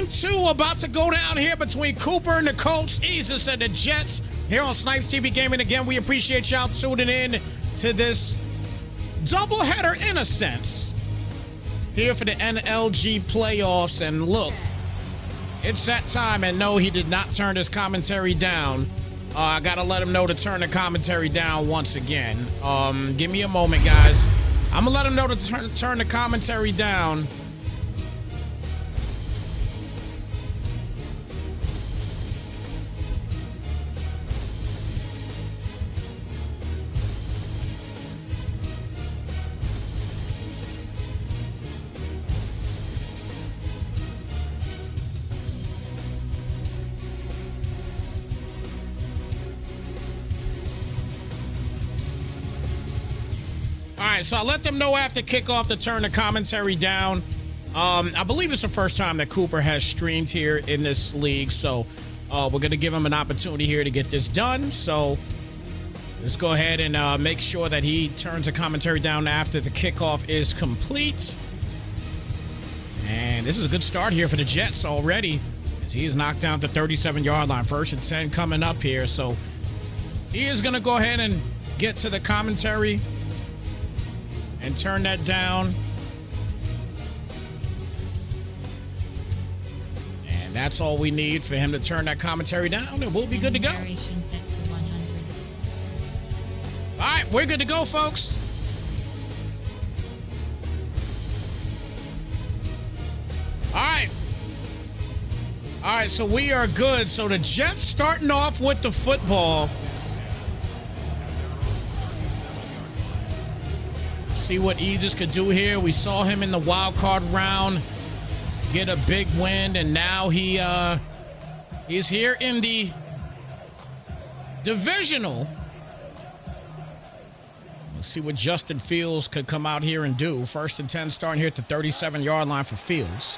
Round 2 about to go down here between Cooper and the Colts, Jesus and the Jets. Here on Snypz TV Gaming. Again, we appreciate y'all tuning in to this doubleheader in a sense. Here for the NLG playoffs. And look, it's that time. And no, he did not turn his commentary down. I got to let him know to turn the commentary down once again. Give me a moment, guys. I'm going to let him know to turn the commentary down. All right, so I let them know after kickoff to turn the commentary down. I believe it's the first time that Cooper has streamed here in this league, so we're going to give him an opportunity here to get this done. So let's go ahead and make sure that he turns the commentary down after the kickoff is complete. And this is a good start here for the Jets already, as he is knocked down to the 37-yard line. 1st and 10 coming up here, so he is going to go ahead and get to the commentary and turn that down. And that's all we need for him to turn that commentary down, and we'll be good to go. All right, we're good to go, folks. All right, so we are good. So the Jets starting off with the football. See what Aegis could do here. We saw him in the wild card round get a big win, and now he's here in the divisional. Let's see what Justin Fields could come out here and do. 1st and 10 starting here at the 37-yard line for Fields.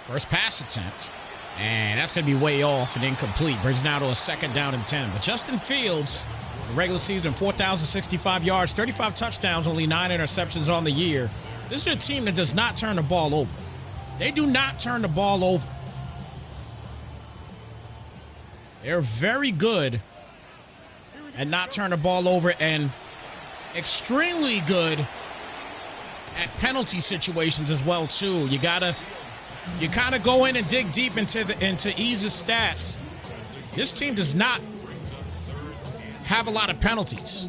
First pass attempt, and that's going to be way off and incomplete. Brings now to a 2nd down and 10. But Justin Fields, the regular season, 4,065 yards, 35 touchdowns, only 9 interceptions on the year. This is a team that does not turn the ball over. They do not turn the ball over. They're very good at not turning the ball over, and extremely good at penalty situations as well, too. You kind of go in and dig deep into Ease's stats. This team does not have a lot of penalties.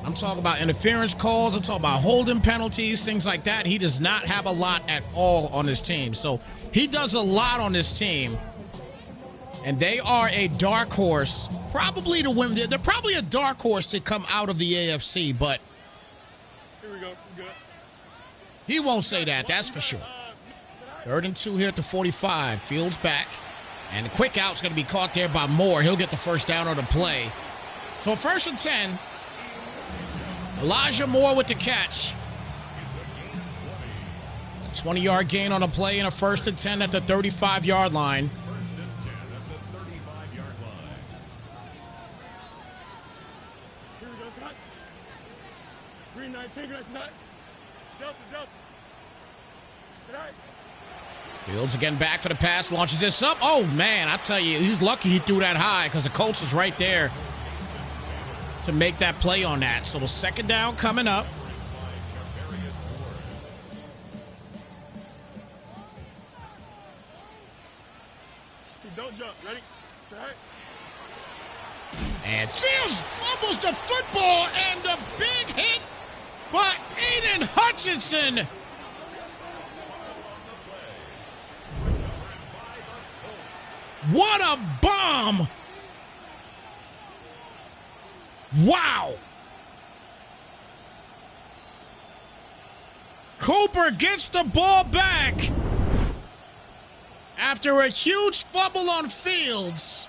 I'm talking about interference calls. I'm talking about holding penalties, things like that. He does not have a lot at all on his team. So he does a lot on this team. And they are a dark horse, probably to win. They're probably a dark horse to come out of the AFC, but here we go. Good. He won't say that, that's for sure. 3rd and 2 here at the 45. Fields back. And the quick out's going to be caught there by Moore. He'll get the 1st down on the play. So 1st and 10, Elijah Moore with the catch. A 20-yard gain on the play and a 1st and 10 at the 35-yard line. Here we go, Scott. Green 19, Delta. Tonight. Fields again back for the pass, launches this up. Oh, man, I tell you, he's lucky he threw that high because the Colts is right there to make that play on that. So the 2nd down coming up. Don't jump. Ready? Tonight. And Fields fumbles the football, and the big hit by Aiden Hutchinson. What a bomb! Wow! Cooper gets the ball back after a huge fumble on Fields.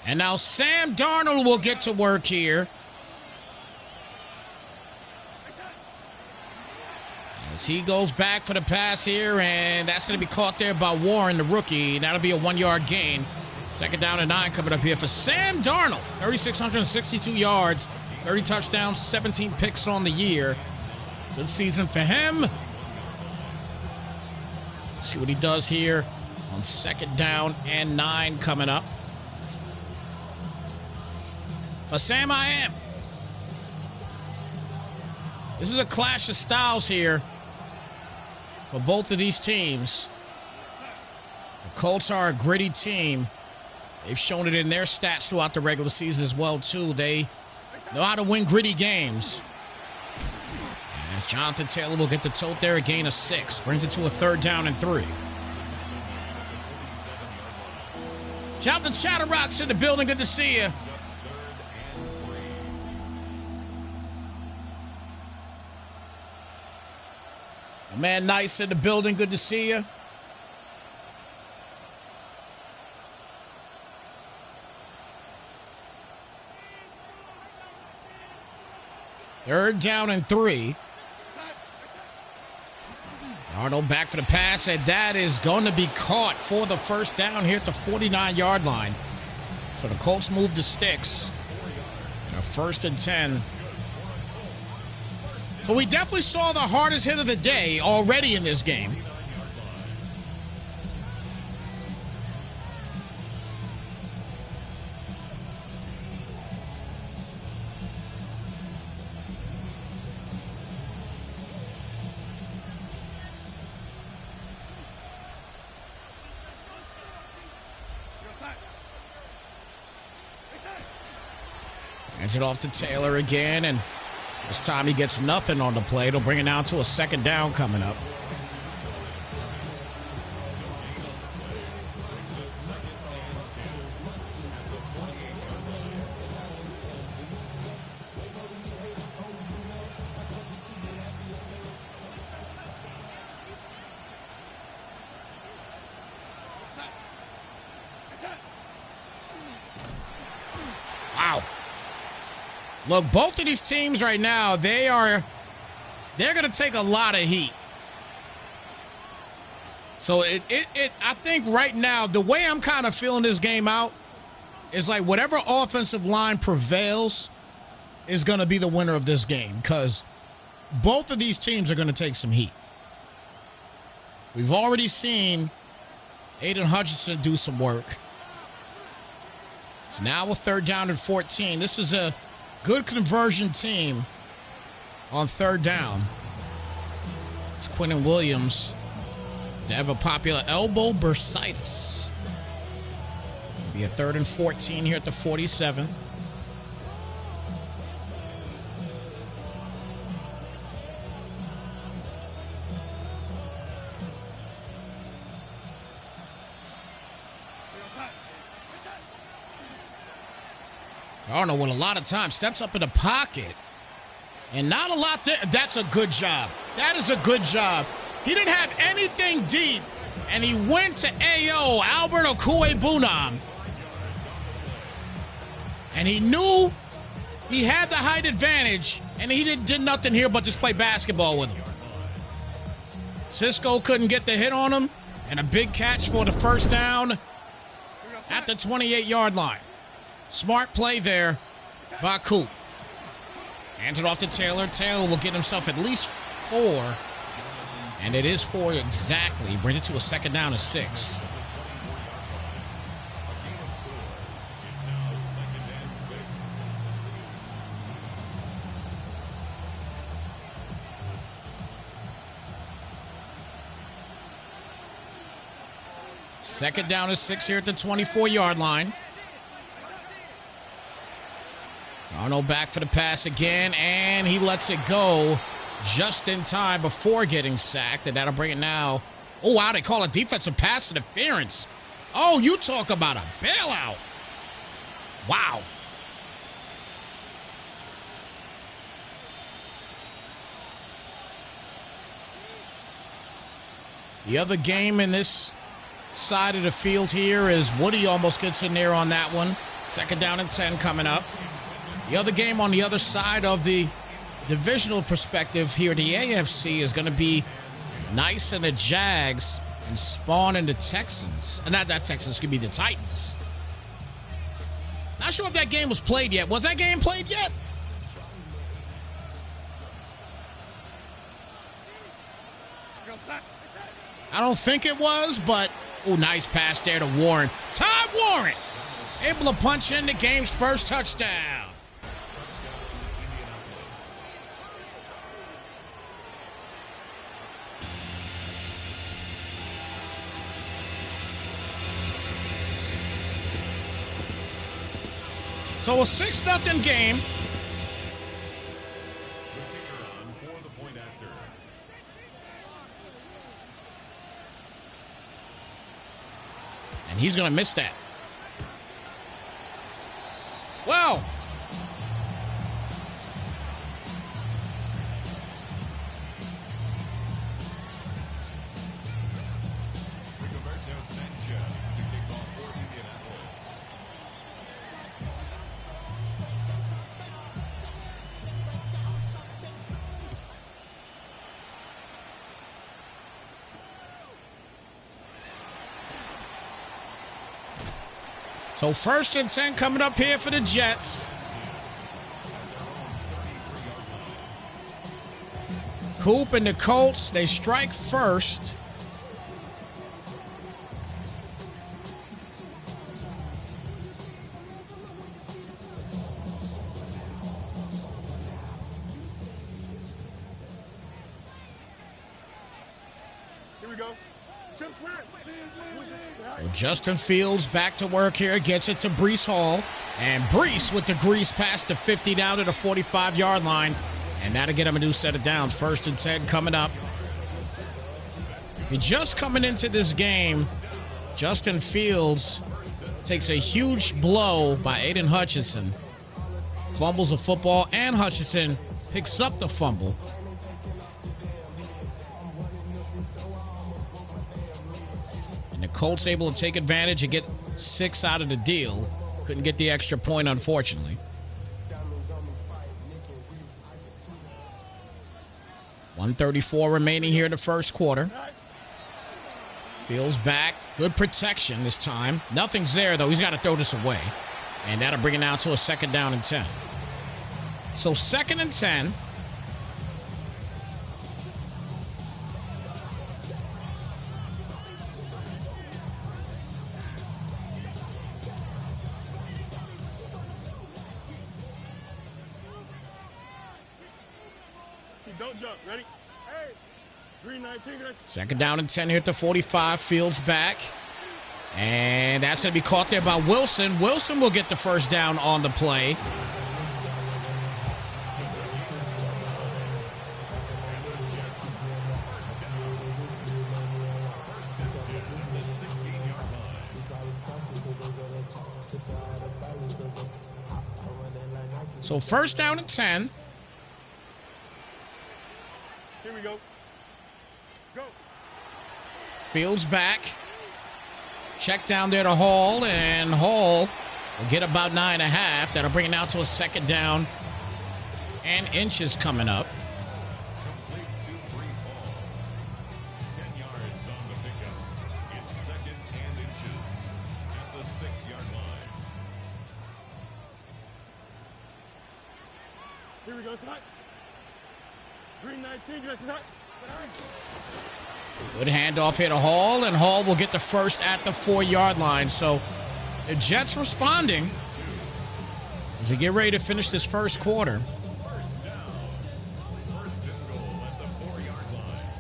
And now Sam Darnold will get to work here. As he goes back for the pass here, and that's going to be caught there by Warren, the rookie. That'll be a 1-yard gain. 2nd down and 9 coming up here for Sam Darnold. 3,662 yards, 30 touchdowns, 17 picks on the year. Good season for him. See what he does here On 2nd down and 9 coming up. For Sam I Am. This is a clash of styles here for both of these teams. The Colts are a gritty team. They've shown it in their stats throughout the regular season as well, too. They know how to win gritty games. As Jonathan Taylor will get the tote there, a gain of 6. Brings it to a 3rd down and 3. Shout out to Chatterrocks in the building. Good to see you. Man, Nice in the building. Good to see you. Third down and 3. Arnold back to the pass, and that is going to be caught for the 1st down here at the 49-yard line. So the Colts move the sticks. And a 1st and 10. So we definitely saw the hardest hit of the day already in this game. Hands it off to Taylor again, and this time he gets nothing on the play. It'll bring it down to a 2nd down coming up. Wow. Look, both of these teams right now, they're going to take a lot of heat. So I think right now, the way I'm kind of feeling this game out is like whatever offensive line prevails is going to be the winner of this game, because both of these teams are going to take some heat. We've already seen Aiden Hutchinson do some work. It's now a 3rd down and 14. This is a good conversion team on 3rd down. It's Quinnen Williams to have a popular elbow bursitis. It'll be a 3rd and 14 here at the 47. Arnold with a lot of time steps up in the pocket, and not a lot there. That's a good job. That is a good job. He didn't have anything deep, and he went to AO, Albert Okwuegbunam, and he knew he had the height advantage, and he did nothing here but just play basketball with him. Cisco couldn't get the hit on him, and a big catch for the 1st down at the 28-yard line. Smart play there by Coop. Hands it off to Taylor. Taylor will get himself at least 4. And it is 4 exactly. Brings it to a 2nd down and 6. Second down and 6 here at the 24-yard line. Arnold back for the pass again, and he lets it go just in time before getting sacked, and that'll bring it now. Oh, wow, they call a defensive pass interference. Oh, you talk about a bailout. Wow. The other game in this side of the field here is Woody almost gets in there on that one. 2nd down and 10 coming up. The other game on the other side of the divisional perspective here, the AFC, is going to be Nice and the Jags and Spawn and the Texans. Not that Texans, could be the Titans. Not sure if that game was played yet. Was that game played yet? I don't think it was, but Oh, nice pass there to Warren. Ty Warren able to punch in the game's first touchdown. So a 6-0 game. And he's going to miss that. Wow. So 1st and 10 coming up here for the Jets. Coop and the Colts, they strike first. Here we go. Chip slant. So Justin Fields back to work here, gets it to Breece Hall. And Breece with the grease past the 50 down to the 45-yard line. And that'll get him a new set of downs. 1st and 10 coming up. Just coming into this game, Justin Fields takes a huge blow by Aiden Hutchinson. Fumbles the football, and Hutchinson picks up the fumble. And the Colts able to take advantage and get 6 out of the deal. Couldn't get the extra point, unfortunately. 1:34 remaining here in the first quarter. Fields back. Good protection this time. Nothing's there, though. He's got to throw this away. And that'll bring it down to a 2nd down and 10. So 2nd and 10. Don't jump. Ready? Hey. Green 19. 2nd down and 10 here at the 45. Fields back. And that's going to be caught there by Wilson. Wilson will get the 1st down on the play. So 1st down and 10. Here we go. Go. Fields back. Check down there to Hall, and Hall will get about 9.5. That'll bring it down to a 2nd down and inches coming up. Complete to Breece Hall. 10 yards on the pickup. It's 2nd and inches at the 6-yard line. Here we go. Snipe. Green 19. Good handoff here to Hall, and Hall will get the 1st at the 4-yard line. So the Jets responding as they get ready to finish this first quarter. 1st down. 1st and goal at the 4-yard line.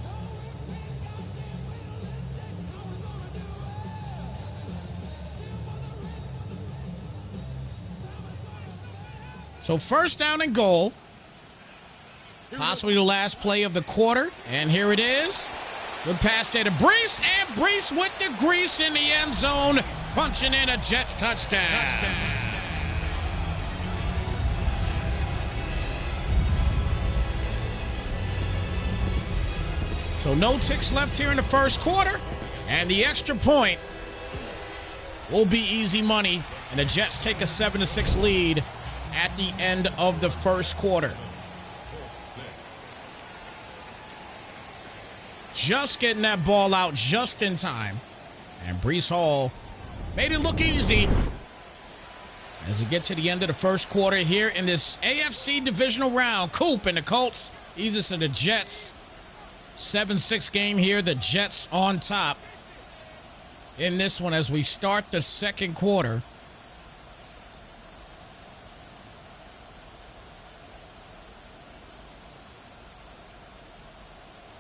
So 1st down and goal. Possibly the last play of the quarter. And here it is. Good pass there to Breece, and Breece with the grease in the end zone, punching in a Jets touchdown. So no ticks left here in the first quarter, and the extra point will be easy money, and the Jets take a 7-6 lead at the end of the first quarter. Just getting that ball out just in time. And Breece Hall made it look easy as we get to the end of the first quarter here in this AFC divisional round. Coop and the Colts, Eagles and the Jets. 7-6 game here. The Jets on top. in this one as we start the second quarter.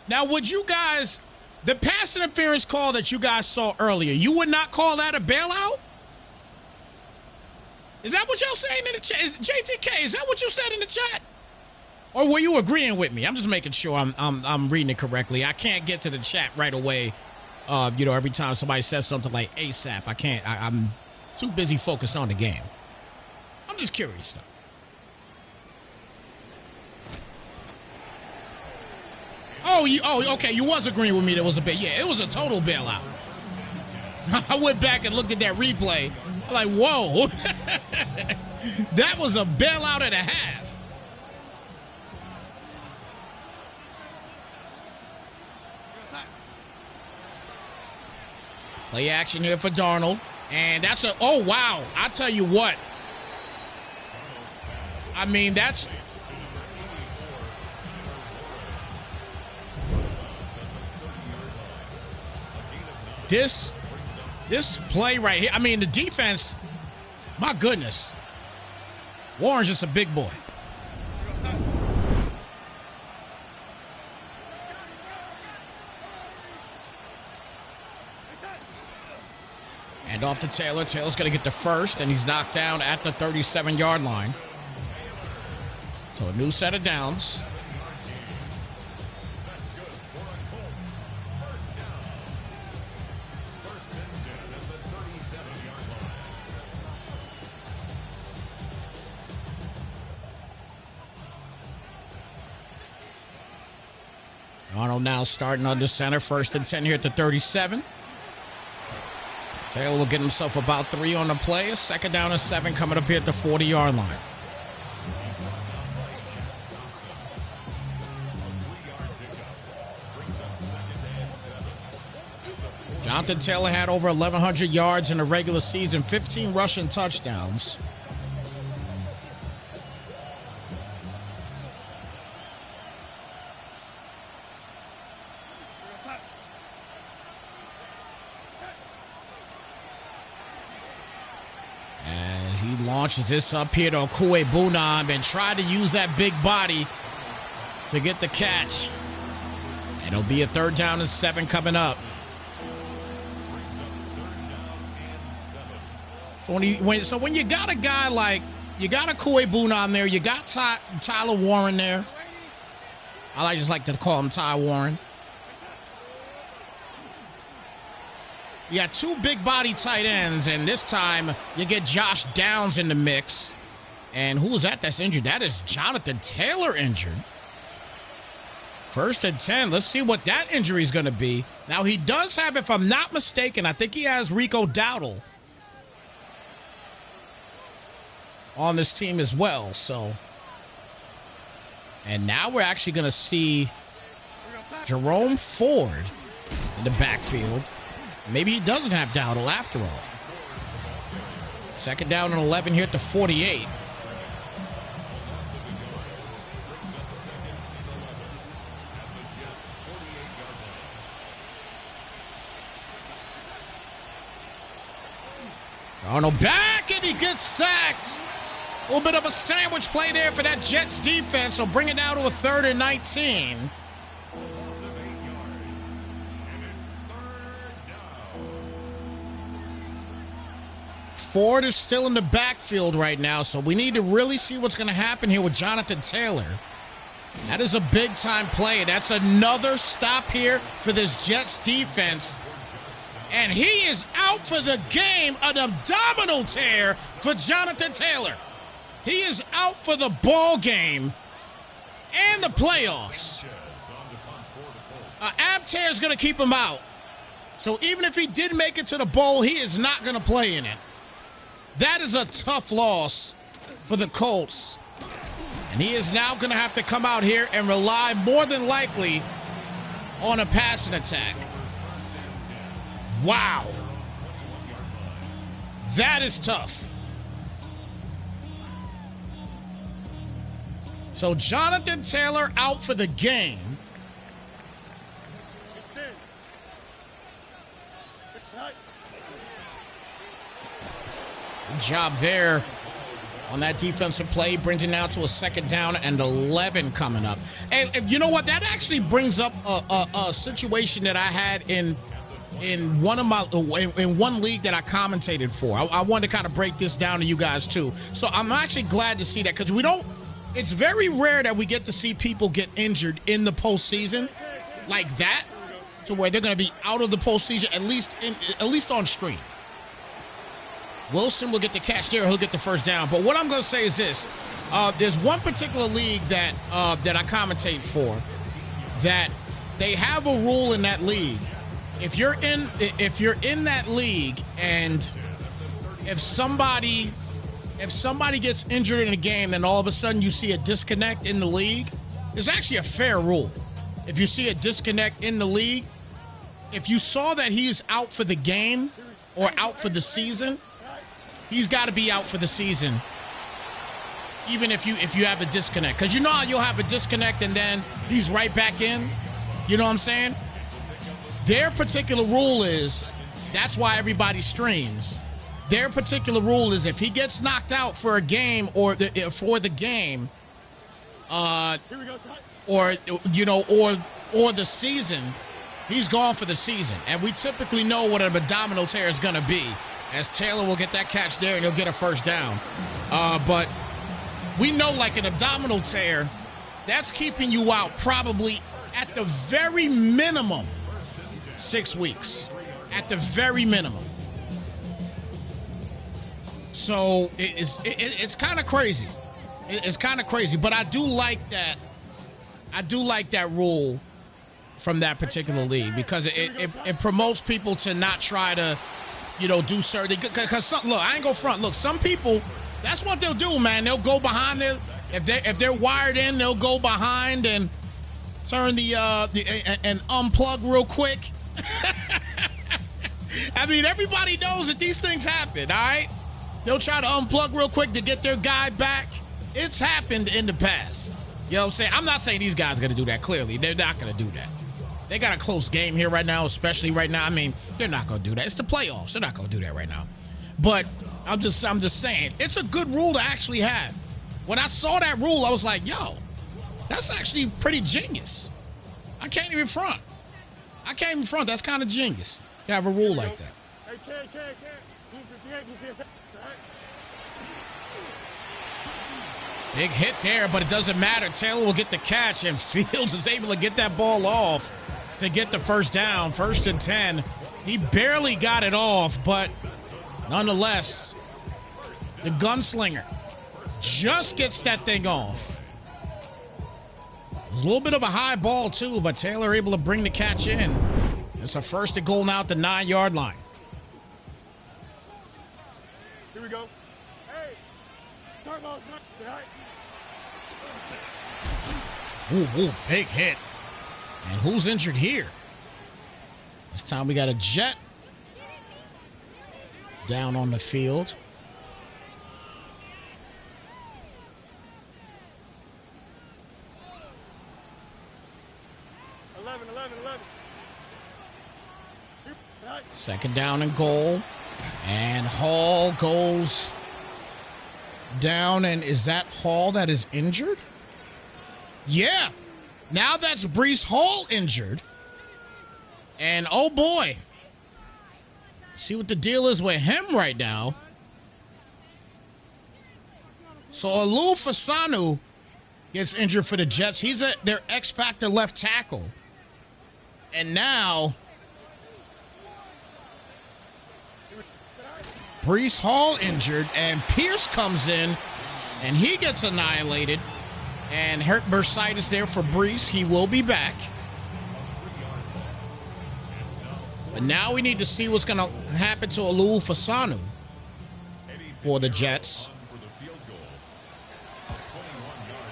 Now, would you guys, the pass interference call that you guys saw earlier, you would not call that a bailout? Is that what y'all saying in the chat? JTK, is that what you said in the chat? Or were you agreeing with me? I'm just making sure I'm reading it correctly. I can't get to the chat right away. Every time somebody says something like ASAP, I can't. I'm too busy focused on the game. I'm just curious, though. Okay. You was agreeing with me. There was a bit. Yeah, it was a total bailout. I went back and looked at that replay. I'm like, whoa, that was a bailout and a half. Play action here for Darnold. And that's oh, wow. I tell you what. I mean, that's. This play right here, I mean, the defense, my goodness. Warren's just a big boy. And off to Taylor. Taylor's going to get the first, and he's knocked down at the 37-yard line. So a new set of downs. Arnold now starting under center. 1st and 10 here at the 37. Taylor will get himself about 3 on the play. A 2nd down and 7 coming up here at the 40-yard line. Jonathan Taylor had over 1,100 yards in the regular season, 15 rushing touchdowns. Launches this up here to Okuegbunam and try to use that big body to get the catch. And it'll be a 3rd down and 7 coming up. So when you got a guy like, you got a Okuegbunam there, you got Tyler Warren there. I just like to call him Ty Warren. You got 2 big body tight ends, and this time you get Josh Downs in the mix. And who is that that's injured? That is Jonathan Taylor injured. 1st and 10. Let's see what that injury is going to be. Now, he does have, if I'm not mistaken, I think he has Rico Dowdle on this team as well. So, and now we're actually going to see Jerome Ford in the backfield. Maybe he doesn't have Dowdle after all. 2nd down and 11 here at the 48. Arnold back, and he gets sacked. A little bit of a sandwich play there for that Jets defense. So bring it down to a 3rd and 19. Ford is still in the backfield right now, so we need to really see what's going to happen here with Jonathan Taylor. That is a big-time play. That's another stop here for this Jets defense. And he is out for the game, an abdominal tear for Jonathan Taylor. He is out for the ball game and the playoffs. Ab tear is going to keep him out. So even if he did make it to the bowl, he is not going to play in it. That is a tough loss for the Colts. And he is now going to have to come out here and rely more than likely on a passing attack. Wow. That is tough. So Jonathan Taylor out for the game. Good job there on that defensive play. Brings it now to a 2nd down and 11 coming up. And you know what? That actually brings up a situation that I had in one of my in one league that I commentated for. I wanted to kind of break this down to you guys too. So I'm actually glad to see that, because it's very rare that we get to see people get injured in the postseason like that, to where they're going to be out of the postseason, at least on screen. Wilson will get the catch there. He'll get the first down. But what I'm going to say is this. There's one particular league that I commentate for that they have a rule in that league. If you're in that league, and if somebody gets injured in a game, then all of a sudden you see a disconnect in the league, it's actually a fair rule. If you see a disconnect in the league, if you saw that he's out for the game or out for the season, he's got to be out for the season, even if you have a disconnect. Because you know how you'll have a disconnect and then he's right back in? You know what I'm saying? Their particular rule is, that's why everybody streams. Their particular rule is, if he gets knocked out for a game or for the game, or the season, he's gone for the season. And we typically know what an abdominal tear is going to be, as Taylor will get that catch there and he'll get a first down. But we know, like, an abdominal tear, that's keeping you out probably at the very minimum 6 weeks, at the very minimum. So it's kind of crazy. It's kind of crazy, but I do like that. I do like that rule from that particular league, because it promotes people to not try to, do certain. Because look, I ain't go front. Look, some people, that's what they'll do, man. They'll go behind their, if they're wired in, they'll go behind and turn and unplug real quick. I mean, everybody knows that these things happen, all right? They'll try to unplug real quick to get their guy back. It's happened in the past. You know what I'm saying? I'm not saying these guys are going to do that, clearly. They're not going to do that. They got a close game here right now, especially right now. I mean, they're not going to do that. It's the playoffs. They're not going to do that right now. But I'm just saying, it's a good rule to actually have. When I saw that rule, I was like, yo, that's actually pretty genius. I can't even front. That's kind of genius to have a rule like that. Big hit there, but it doesn't matter. Taylor will get the catch, and Fields is able to get that ball off to get the first down. 1st and 10. He barely got it off, but nonetheless, the gunslinger just gets that thing off. It was a little bit of a high ball, too, but Taylor able to bring the catch in. It's a 1st and goal now at the 9-yard line. Here we go. Hey, talk about Ooh, big hit. And who's injured here? This time we got a Jet down on the field. Eleven. 2nd down and goal. And Hall goes down. And is that Hall that is injured? Yeah. Now that's Breece Hall injured. And oh boy. See what the deal is with him right now. So Alou Fasanu gets injured for the Jets. He's their X-Factor left tackle. And now Breece Hall injured, and Pierce comes in, and he gets annihilated. And hurt bursitis there for Breece. He will be back. But now we need to see what's going to happen to Alou Fasanu for the Jets.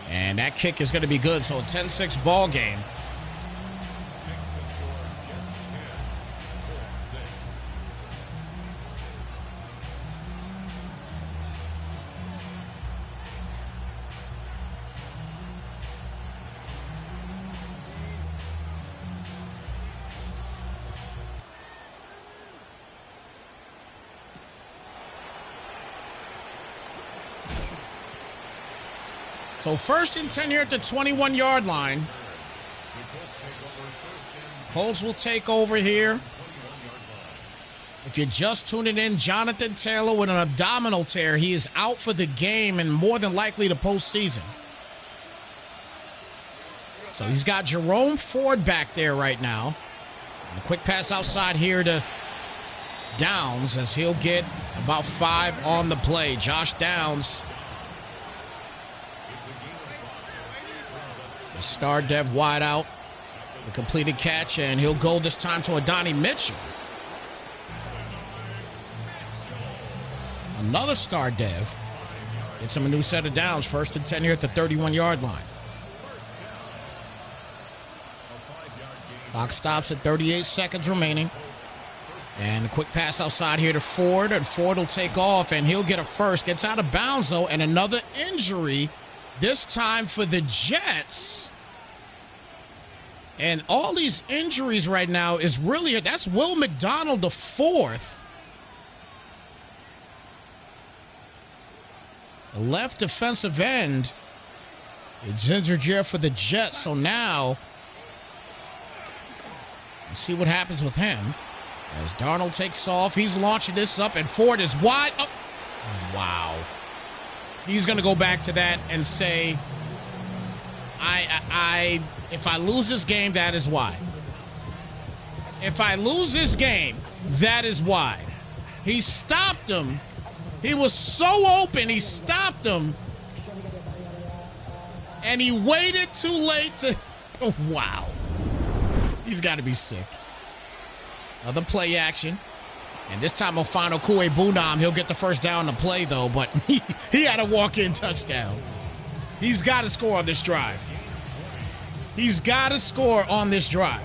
And that kick is going to be good. So a 10-6 ball game. So 1st and 10 here at the 21-yard line. Colts will take over here. If you're just tuning in, Jonathan Taylor with an abdominal tear. He is out for the game and more than likely the postseason. So he's got Jerome Ford back there right now. And a quick pass outside here to Downs as he'll get about 5 on the play. Josh Downs, the star dev wide out, the completed catch, and he'll go this time to Adonai Mitchell. Another star dev. Gets him a new set of downs. 1st and 10 here at the 31-yard line. Clock stops at 38 seconds remaining. And a quick pass outside here to Ford, and Ford will take off, and he'll get a first. Gets out of bounds, though, and another injury, this time for the Jets. And all these injuries right now is really, that's Will McDonald, the 4th. The left defensive end. It's injured here for the Jets, so now let's see what happens with him. As Darnold takes off, he's launching this up, and Ford is wide up. Wow. He's going to go back to that and say, if I lose this game, that is why. If I lose this game, that is why. He stopped him. He was so open, he stopped him. And he waited too late to, oh, wow. He's got to be sick. Another play action. And this time Ofano Kue-Bunam, he'll get the first down to play, though, but he had a walk-in touchdown. He's got to score on this drive. He's got to score on this drive.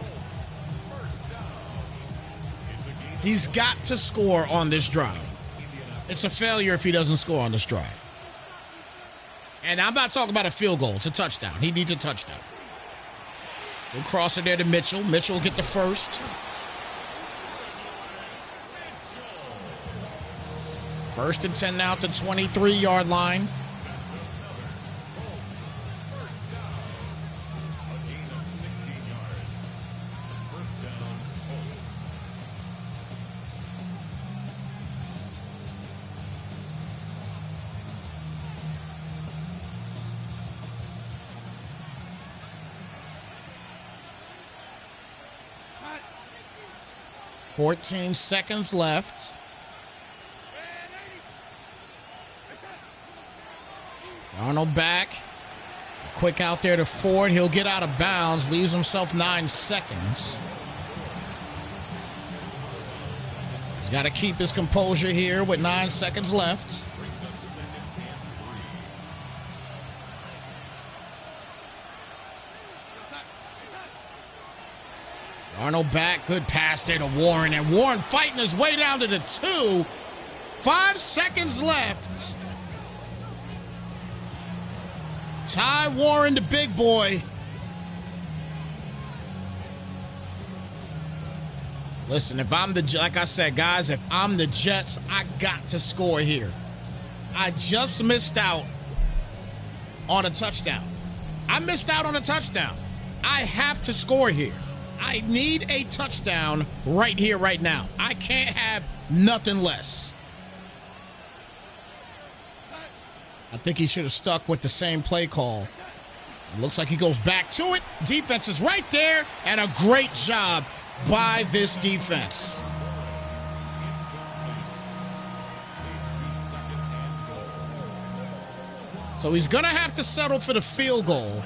He's got to score on this drive. It's a failure if he doesn't score on this drive. And I'm not talking about a field goal. It's a touchdown. He needs a touchdown. He'll cross it there to Mitchell. Mitchell will get the first. 1st and 10 now at the 23-yard line. Cut. 14 seconds left. Arnold back. Quick out there to Ford. He'll get out of bounds. Leaves himself 9 seconds. He's got to keep his composure here with 9 seconds left. Arnold back. Good pass there to Warren. And Warren fighting his way down to the 2. 5 seconds left. Ty Warren, the big boy. Listen, if I'm the, like I said, guys, if I'm the Jets, I got to score here. I just missed out on a touchdown. I missed out on a touchdown. I have to score here. I need a touchdown right here, right now. I can't have nothing less. I think he should have stuck with the same play call. It looks like he goes back to it. Defense is right there, and a great job by this defense. So he's going to have to settle for the field goal.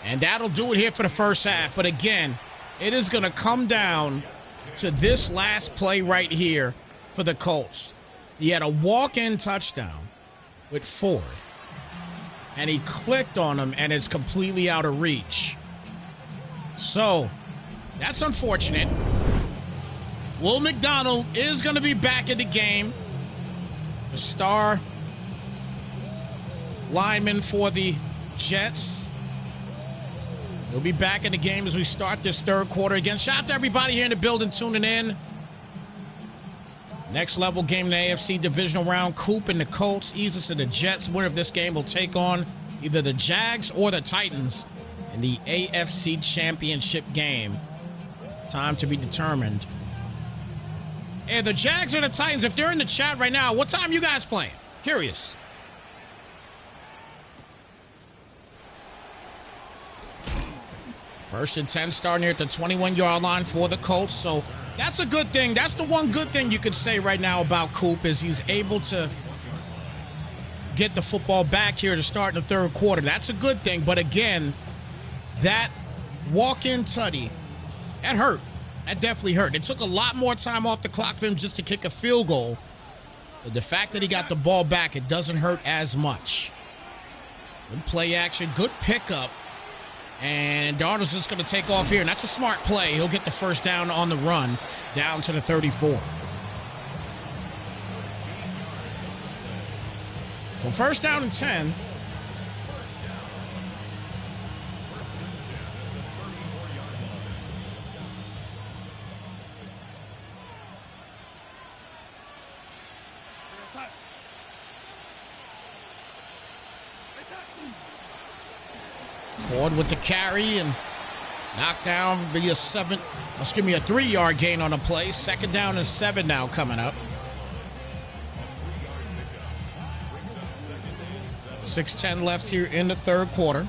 And that'll do it here for the first half. But again, it is going to come down to this last play right here for the Colts. He had a walk-in touchdown with Ford, and he clicked on him, and it's completely out of reach. So that's unfortunate. Will McDonald is going to be back in the game, the star lineman for the Jets. He'll be back in the game as we start this third quarter again. Shout out to everybody here in the building tuning in. Next level game in the AFC divisional round. Coop and the Colts. Eagles and the Jets. Winner of this game will take on either the Jags or the Titans in the AFC Championship game. Time to be determined. Hey, the Jags or the Titans, if they're in the chat right now, what time you guys playing? Curious. First and 10 starting here at the 21-yard line for the Colts. So that's a good thing. That's the one good thing you could say right now about Coop is he's able to get the football back here to start in the third quarter. That's a good thing. But again, that walk-in tutty, that hurt. That definitely hurt. It took a lot more time off the clock for him just to kick a field goal. But the fact that he got the ball back, it doesn't hurt as much. Good play action, good pickup. And Darnold's just going to take off here. And that's a smart play. He'll get the first down on the run down to the 34. So first down and 10. Ford with the carry and knocked down. Be a 3-yard gain on a play. Second down and 7 now coming up. 6:10 left here in the third quarter.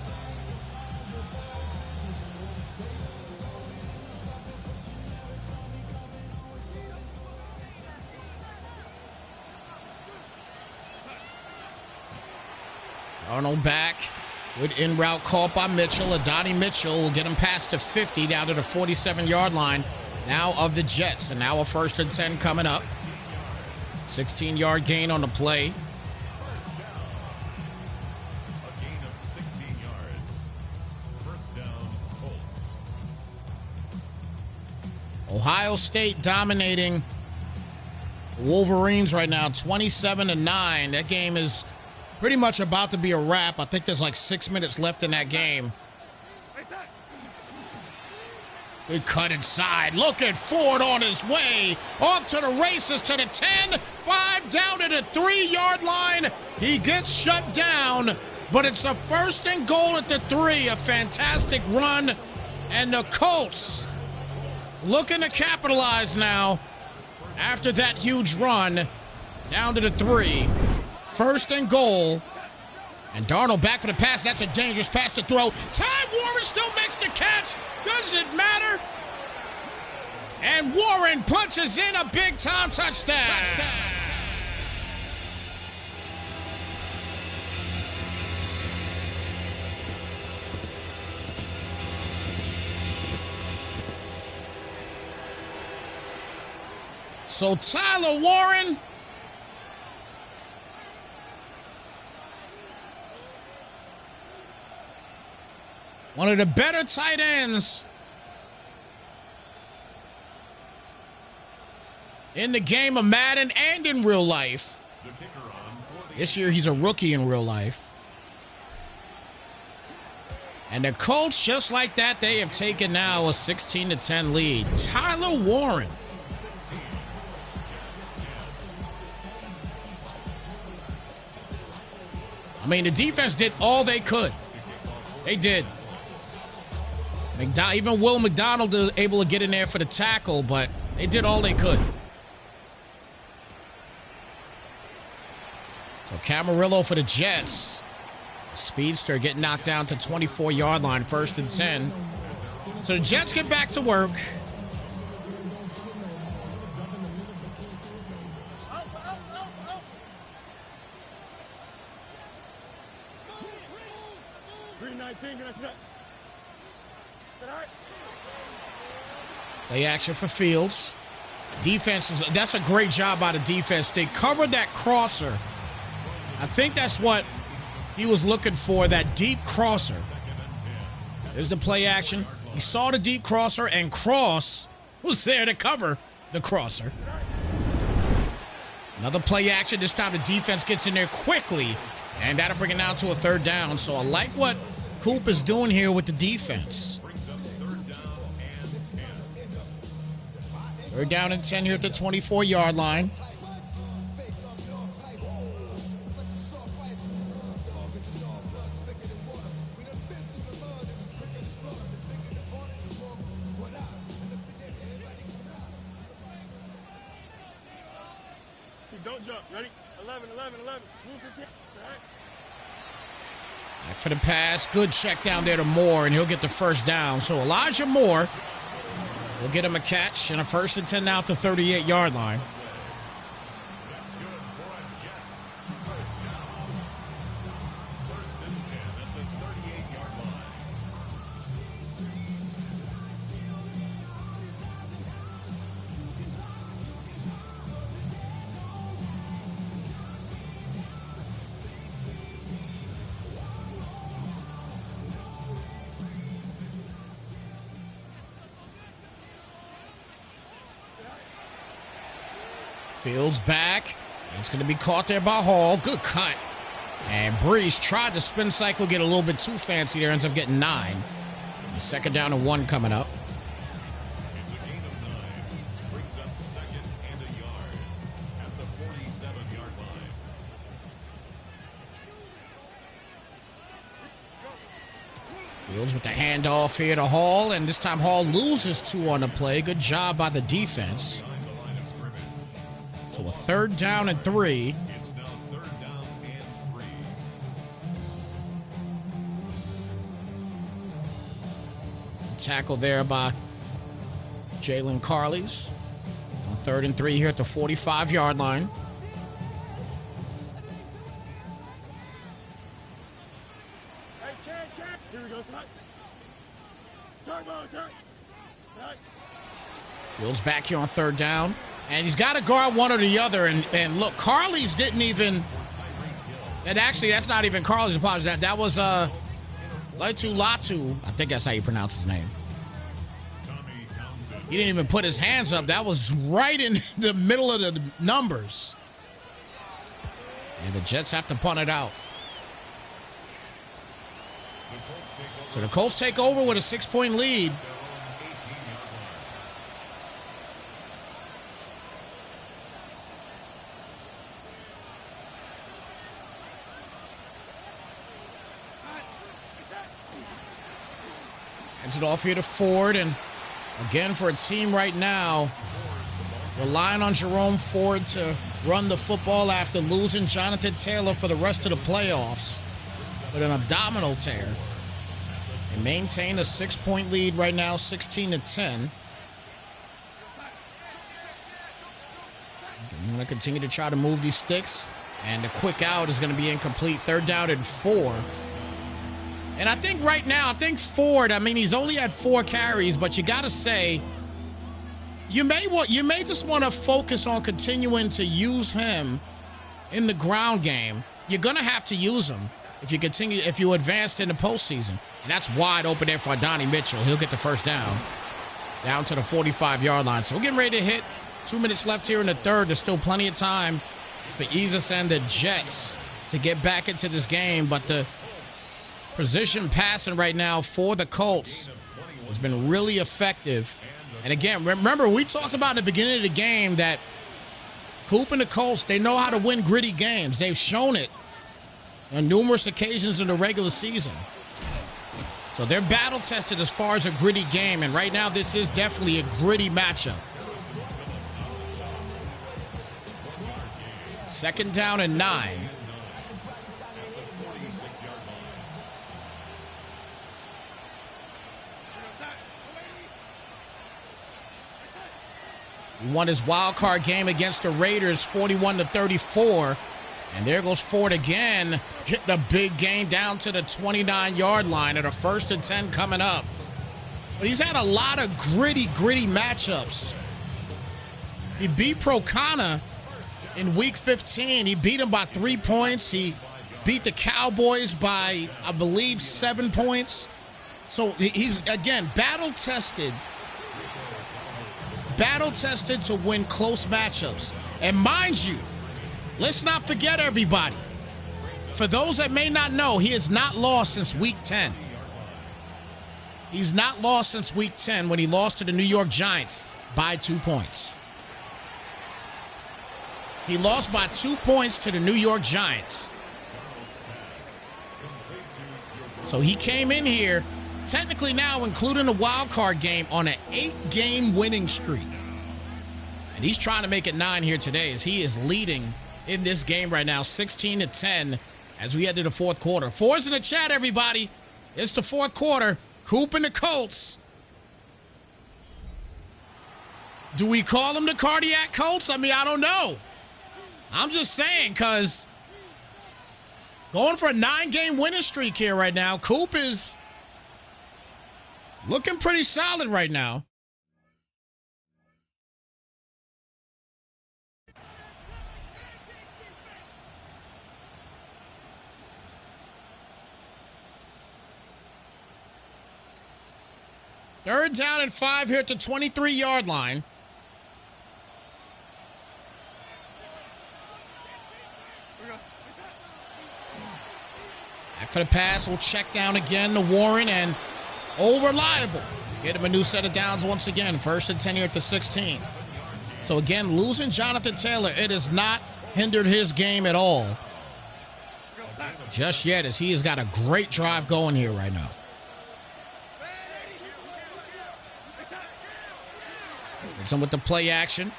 Arnold back. Good in-route caught by Mitchell. Adonai Mitchell will get him past the 50 down to the 47-yard line now of the Jets. And now a first and 10 coming up. 16-yard gain on the play. A gain of 16 yards. First down, Colts. Ohio State dominating the Wolverines right now, 27-9. That game is pretty much about to be a wrap. I think there's like 6 minutes left in that game. Good cut inside. Look at Ford on his way. Off to the races to the 10. 5 down to the 3-yard line. He gets shut down, but it's a first and goal at the 3. A fantastic run. And the Colts looking to capitalize now after that huge run down to the 3. First and goal. And Darnold back for the pass. That's a dangerous pass to throw. Ty Warren still makes the catch. Doesn't matter. And Warren punches in a big-time touchdown. So Tyler Warren, one of the better tight ends in the game of Madden and in real life. This year he's a rookie in real life. And the Colts, just like that, they have taken now a 16-10 lead. Tyler Warren. I mean, the defense did all they could. They did. Even Will McDonald was able to get in there for the tackle, but they did all they could. So Camarillo for the Jets. Speedster getting knocked down to 24-yard line, first and 10. So the Jets get back to work. Play action for Fields. Defense that's a great job by the defense. They covered that crosser. I think that's what he was looking for, that deep crosser. There's the play action. He saw the deep crosser, and Cross was there to cover the crosser. Another play action. This time the defense gets in there quickly, and that'll bring it down to a third down. So I like what Coop is doing here with the defense. Third down and 10 here at the 24-yard line. Don't jump. Ready? 11. Move for 10. All right? Back for the pass. Good check down there to Moore, and he'll get the first down. So Elijah Moore will get him a catch and a 1st and 10 now at the 38-yard line. That's good for a Jets. First down. 1st and 10 at the 38-yard line. Fields back. It's going to be caught there by Hall. Good cut. And Brees tried to spin cycle, get a little bit too fancy there. Ends up getting 9. The 2nd down and 1 coming up. It's a gain of 9. Brings up 2nd and a yard at the 47-yard line. Fields with the handoff here to Hall. And this time Hall loses 2 on the play. Good job by the defense. Behind the line of scrimmage. So a 3rd down and 3. It's now 3rd down and 3. Tackle there by Jalen Carleys. On 3rd and 3 here at the 45-yard line. Hey, can. Here we go, son. Turbo, son. Right. Fields back here on 3rd down. And he's got to guard one or the other. And look, Carleys didn't even... And actually, that's not even Carleys' apology. That was Latu. I think that's how you pronounce his name. He didn't even put his hands up. That was right in the middle of the numbers. And the Jets have to punt it out. So the Colts take over with a 6-point lead. Hands it off here to Ford, and again for a team right now relying on Jerome Ford to run the football after losing Jonathan Taylor for the rest of the playoffs with an abdominal tear. They maintain a 6-point lead right now, 16-10. I'm going to continue to try to move these sticks, and the quick out is going to be incomplete. 3rd down and 4. And I think right now, Ford, I mean, he's only had 4 carries, but you got to say, you may just want to focus on continuing to use him in the ground game. You're going to have to use him if you advance in the postseason. And that's wide open there for Donnie Mitchell. He'll get the first down to the 45-yard line. So we're getting ready to hit 2 minutes left here in the 3rd. There's still plenty of time for Easus and the Jets to get back into this game, but the precision passing right now for the Colts has been really effective. And again, remember, we talked about at the beginning of the game that Coop and the Colts, they know how to win gritty games. They've shown it on numerous occasions in the regular season. So they're battle tested as far as a gritty game. And right now, this is definitely a gritty matchup. 2nd down and 9. He won his wild card game against the Raiders 41-34. And there goes Ford again, hitting a big gain down to the 29-yard line at a 1st and 10 coming up. But he's had a lot of gritty matchups. He beat Procana in week 15. He beat him by 3 points. He beat the Cowboys by, I believe, 7 points. So he's, again, battle-tested to win close matchups. And mind you, let's not forget, everybody, for those that may not know, he has not lost since week 10. He's not lost since week 10 when he lost to the New York Giants. by 2 points. He lost by 2 points to the New York Giants. So he came in here, technically now including the wild card game, on an 8-game winning streak. And he's trying to make it 9 here today as he is leading in this game right now, 16-10 as we head to the fourth quarter. Fours in the chat, everybody. It's the fourth quarter. Coop and the Colts. Do we call them the cardiac Colts? I mean, I don't know. I'm just saying, because going for a 9-game winning streak here right now, Coop is looking pretty solid right now. Third down and 5 here at the 23-yard line. Back for the pass. We'll check down again to Warren, and reliable. Get him a new set of downs once again. First and 10 here at the 16. So again, losing Jonathan Taylor, it has not hindered his game at all just yet, as he has got a great drive going here right now. Gets him with the play action.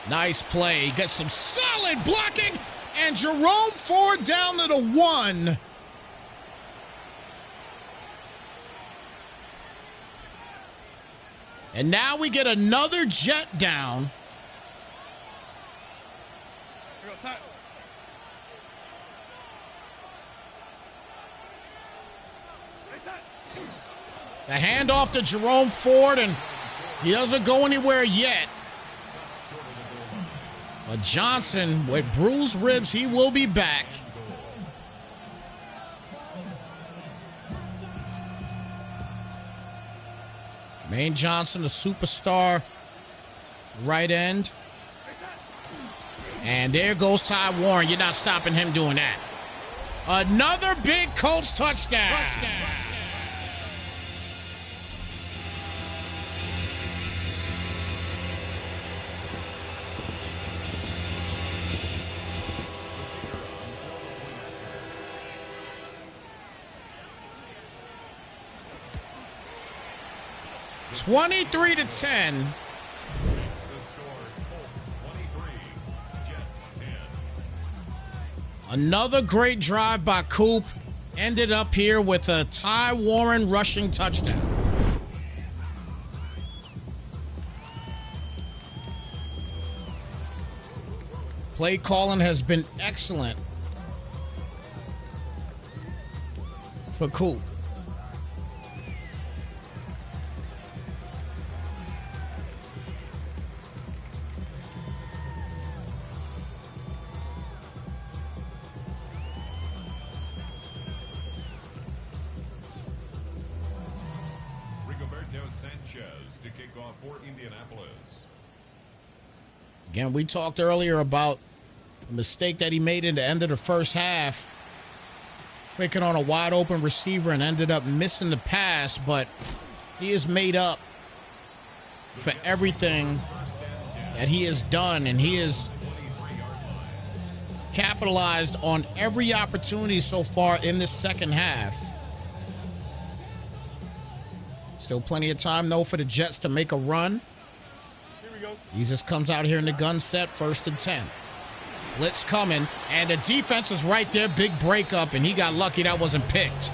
Nice play. Gets some solid blocking, and Jerome Ford down to the 1. And now we get another jet down. The handoff to Jerome Ford, and he doesn't go anywhere yet. But Johnson, with bruised ribs, he will be back. Jermaine Johnson, the superstar right end. And there goes Ty Warren. You're not stopping him doing that. Another big Colts touchdown. Touchdown. 23-10. Another great drive by Coop. Ended up here with a Ty Warren rushing touchdown. Play calling has been excellent for Coop. Snypz to kick off for Indianapolis. Again, we talked earlier about the mistake that he made in the end of the first half, clicking on a wide open receiver and ended up missing the pass, but he has made up for everything that he has done, and he has capitalized on every opportunity so far in this second half. Still plenty of time, though, for the Jets to make a run. Here we go. He just comes out here in the gun set, 1st and 10. Blitz coming, and the defense is right there. Big breakup, and he got lucky that wasn't picked.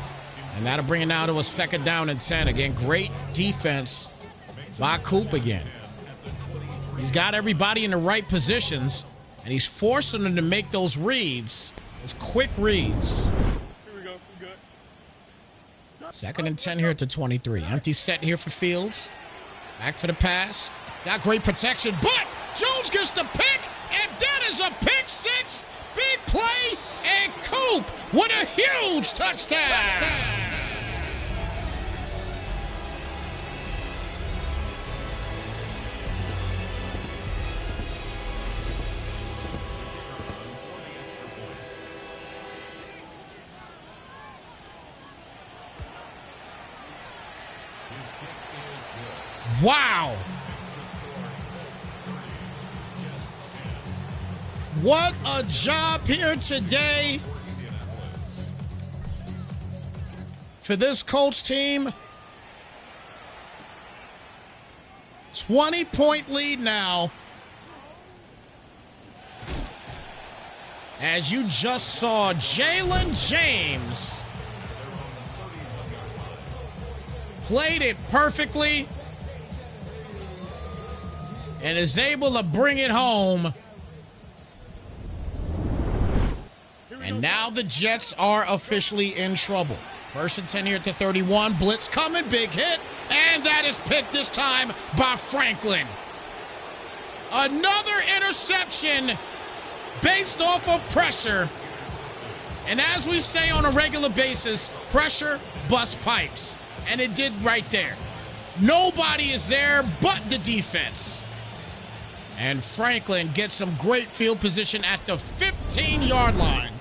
And that'll bring it now to a 2nd down and 10. Again, great defense by Coop again. He's got everybody in the right positions, and he's forcing them to make those reads, those quick reads. Here we go. We good. 2nd and 10 here at the 23. Empty set here for Fields. Back for the pass. Got great protection, but Jones gets the pick, and that is a pick six. Big play, and Coop with a huge touchdown. Wow. What a job here today for this Colts team. 20-point lead now. As you just saw, Jalen James played it perfectly and is able to bring it home. And now the Jets are officially in trouble. First and 10 here at the 31. Blitz coming, big hit. And that is picked this time by Franklin. Another interception based off of pressure. And as we say on a regular basis, pressure busts pipes. And it did right there. Nobody is there but the defense. And Franklin gets some great field position at the 15-yard line.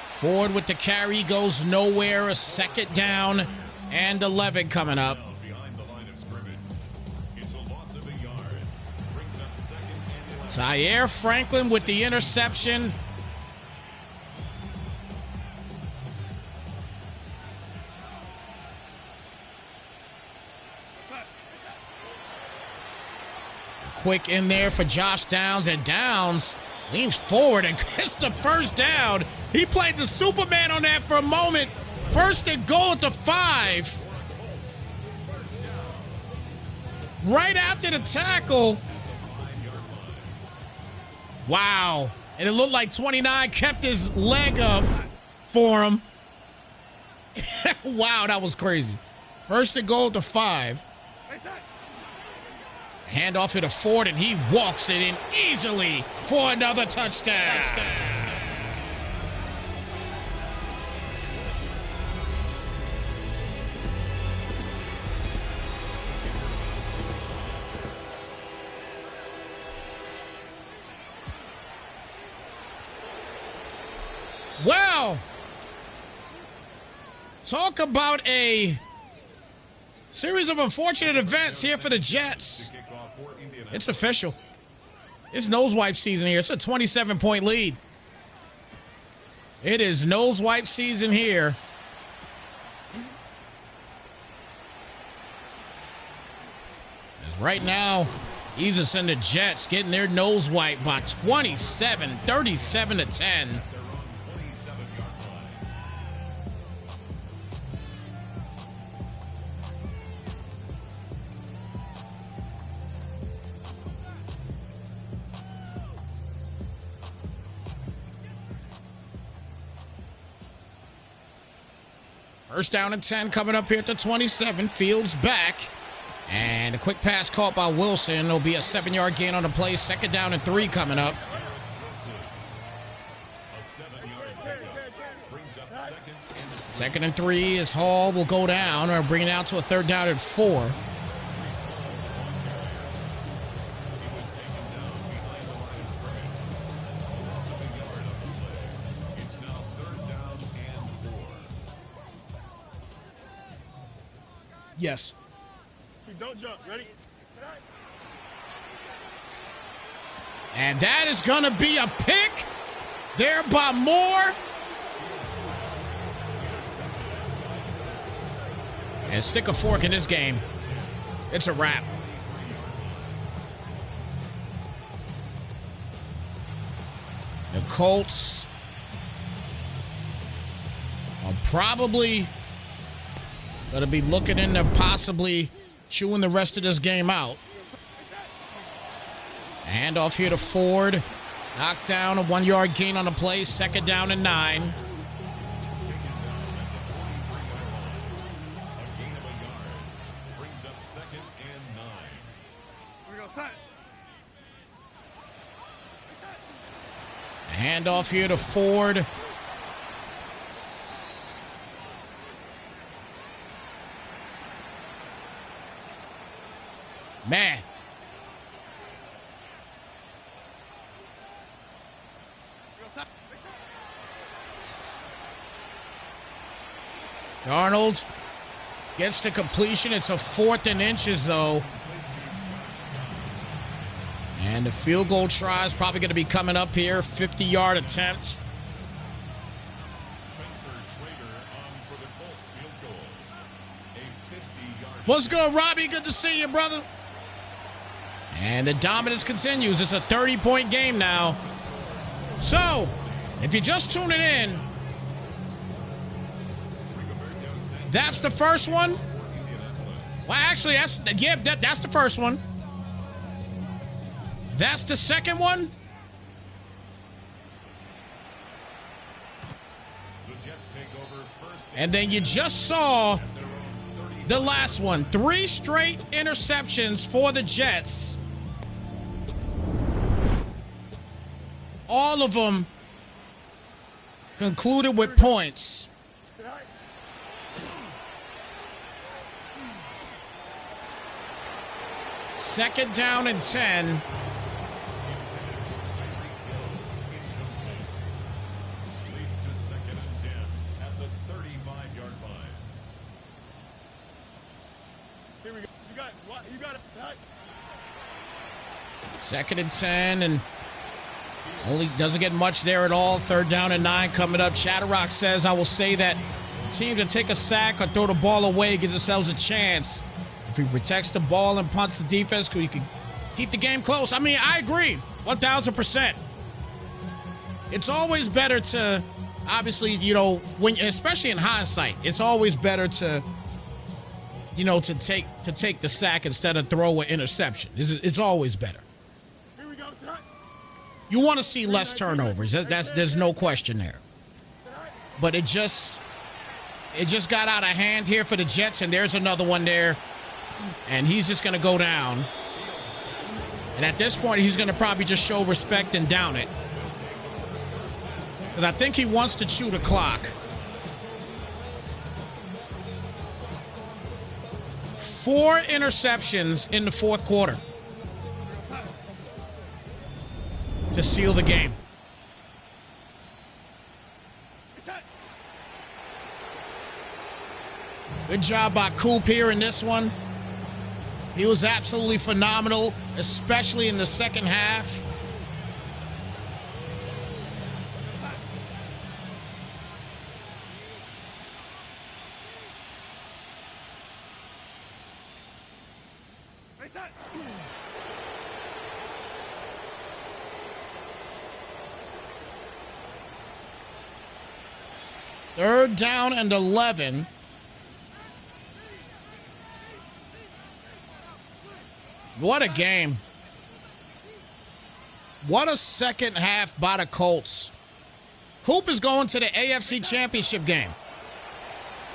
Ford with the carry goes nowhere. A second down and 11 coming up. Zaire Franklin with the interception. Quick in there for Josh Downs, and Downs leans forward and gets the first down. He played the Superman on that for a moment. First and goal at the 5. Right after the tackle. Wow. And it looked like 29 kept his leg up for him. Wow, that was crazy. First and goal at the 5. Handoff to Ford, and he walks it in easily for another touchdown. Well, talk about a series of unfortunate events here for the Jets. It's official. It's nose wipe season here. It's a 27-point lead. It is nose wipe season here. As right now, Easus and the Jets getting their nose wiped by 27, 37-10. First down and 10 coming up here at the 27. Fields back. And a quick pass caught by Wilson. There'll be a 7-yard gain on the play. Second down and 3 coming up. Second and 3 as Hall will go down, or bring it down to a third down and 4. Yes. Don't jump. Ready? And that is going to be a pick there by Moore. And stick a fork in this game. It's a wrap. The Colts are probably going to be looking into possibly chewing the rest of this game out. Hand off here to Ford. Knocked down, a 1-yard gain on the play. Second down and 9. Hand off here to Ford. Man. Darnold gets to completion. It's a 4th and inches, though. And the field goal try is probably going to be coming up here. 50-yard attempt. Spencer Schrader on for the Colts field goal. A 50-yard. What's good, Robbie? Good to see you, brother. And the dominance continues. It's a 30-point game now. So, if you're just tuning in, that's the first one. Well, actually, that's the first one. That's the second one. The Jets take over first. And then you just saw the last one. 3 straight interceptions for the Jets. All of them concluded with points. Second down and 10. Leads to second and 10 at the 35-yard line. Here we go. You got it. Second and 10, and only doesn't get much there at all. Third down and 9 coming up. Chatterrock says, I will say that teams that take a sack or throw the ball away give themselves a chance. If he protects the ball and punts the defense, we can keep the game close. I mean, I agree, 1,000%. It's always better to, obviously, you know, when, especially in hindsight, it's always better to, you know, to take the sack instead of throw an interception. It's always better. Here we go. Sit high. You want to see less turnovers. There's no question there. Sit high. But it just got out of hand here for the Jets, and there's another one there. And he's just going to go down. And at this point, he's going to probably just show respect and down it. Because I think he wants to chew the clock. 4 interceptions in the fourth quarter to seal the game. Good job by Coop here in this one. He was absolutely phenomenal, especially in the second half. Third down and 11. What a game. What a second half by the Colts. Coop is going to the AFC Championship game.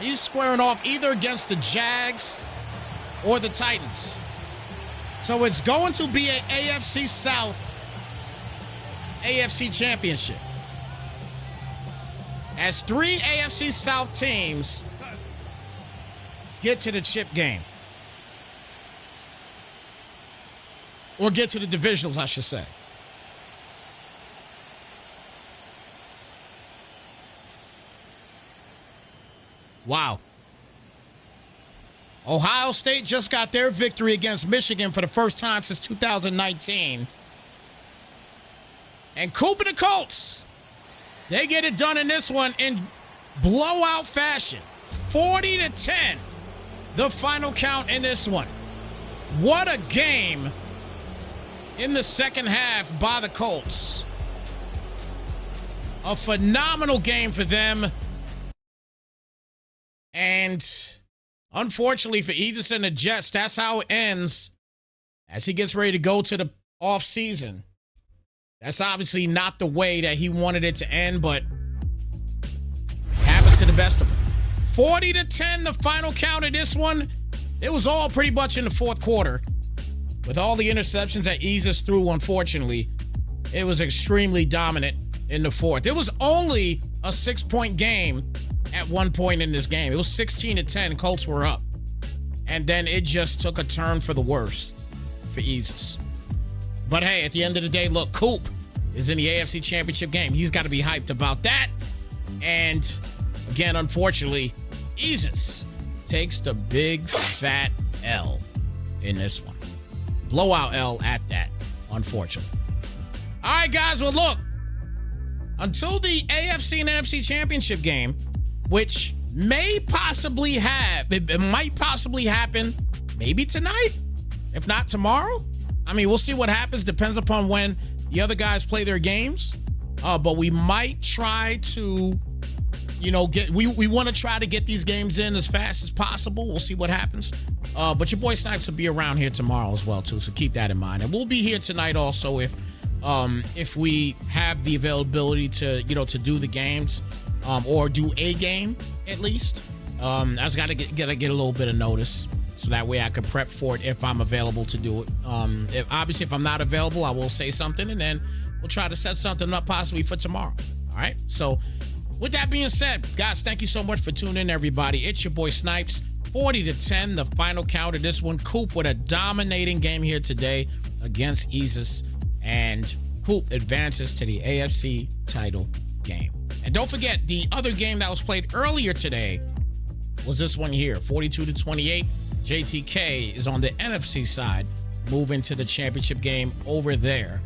He's squaring off either against the Jags or the Titans. So it's going to be an AFC South AFC Championship. As 3 AFC South teams get to the chip game. Or get to the divisionals, I should say. Wow. Ohio State just got their victory against Michigan for the first time since 2019. And Coop and the Colts, they get it done in this one in blowout fashion. 40-10, the final count in this one. What a game in the second half by the Colts. A phenomenal game for them. And unfortunately for Edis and the Jets, that's how it ends as he gets ready to go to the offseason. That's obviously not the way that he wanted it to end, but it happens to the best of them. 40-10, the final count of this one. It was all pretty much in the fourth quarter. With all the interceptions that Edis threw, unfortunately, it was extremely dominant in the fourth. It was only a 6-point game at one point in this game. It was 16-10. Colts were up. And then it just took a turn for the worse for Edis. But hey, at the end of the day, look, Coop is in the AFC Championship game. He's got to be hyped about that. And again, unfortunately, Edis takes the big fat L in this one. Blowout L at that, unfortunately. All right, guys. Well, look, until the AFC and NFC championship game, which may possibly it might possibly happen maybe tonight, if not tomorrow. I mean, we'll see what happens. Depends upon when the other guys play their games. But we might try to, we want to try to get these games in as fast as possible. We'll see what happens. But your boy Snypz will be around here tomorrow as well, too. So keep that in mind. And we'll be here tonight also if we have the availability to do the games, or do a game at least. I just gotta get a little bit of notice, so that way I can prep for it if I'm available to do it. If I'm not available, I will say something, and then we'll try to set something up possibly for tomorrow. All right. So with that being said, guys, thank you so much for tuning in, everybody. It's your boy Snypz. 40-10, the final count of this one. Coop with a dominating game here today against Isis, and Coop advances to the AFC title game. And don't forget, the other game that was played earlier today was this one here, 42-28. JTK is on the NFC side, moving to the championship game over there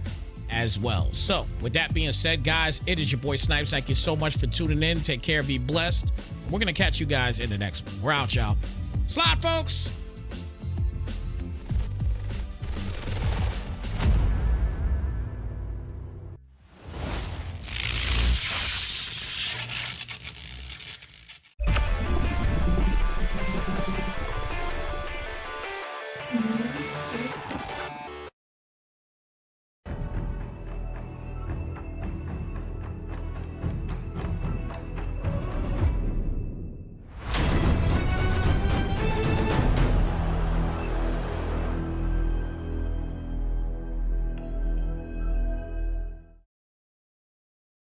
as well. So with that being said, guys, it is your boy Snypz. Thank you so much for tuning in. Take care, be blessed. We're going to catch you guys in the next one. We're out, y'all. Slide, folks. Mm-hmm.